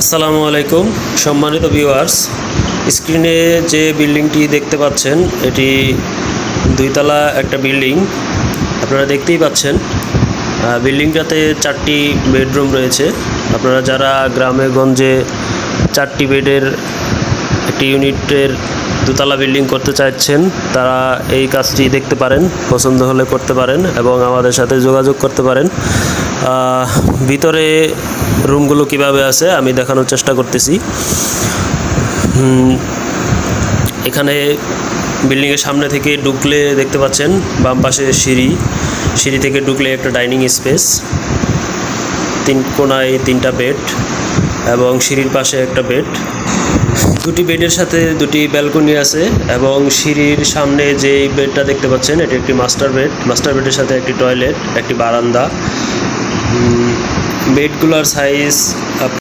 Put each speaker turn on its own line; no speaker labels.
আসসালামু আলাইকুম সম্মানিত ভিউয়ার্স, স্ক্রিনে যে বিল্ডিংটি দেখতে পাচ্ছেন এটি দুইতলা একটা বিল্ডিং। আপনারা দেখতেই পাচ্ছেন বিল্ডিংটাতে 4টি বেডরুম রয়েছে। আপনারা যারা গ্রামে গঞ্জে 4টি বেডের একটি ইউনিটের দোতলা বিল্ডিং করতে চাইছেন তারা এই কাজটি দেখতে পারেন, পছন্দ হলে করতে পারেন এবং আমাদের সাথে যোগাযোগ করতে পারেন। ভিতরে রুমগুলো কিভাবে আছে আমি দেখানোর চেষ্টা করতেছি। এখানে বিল্ডিংয়ের সামনে থেকে ঢুকলে দেখতে পাচ্ছেন বাম পাশে সিঁড়ি থেকে ঢুকলে একটা ডাইনিং স্পেস, 3 কোণায় 3টা বেড এবং সিঁড়ির পাশে একটা বেড। 2টি বেডের সাথে 2টি ব্যালকনি আছে এবং সিঁড়ির সামনে যেই বেডটা দেখতে পাচ্ছেন এটি একটি মাস্টার বেডের সাথে একটি টয়লেট, একটি বারান্দা। বেডগুলোর সাইজ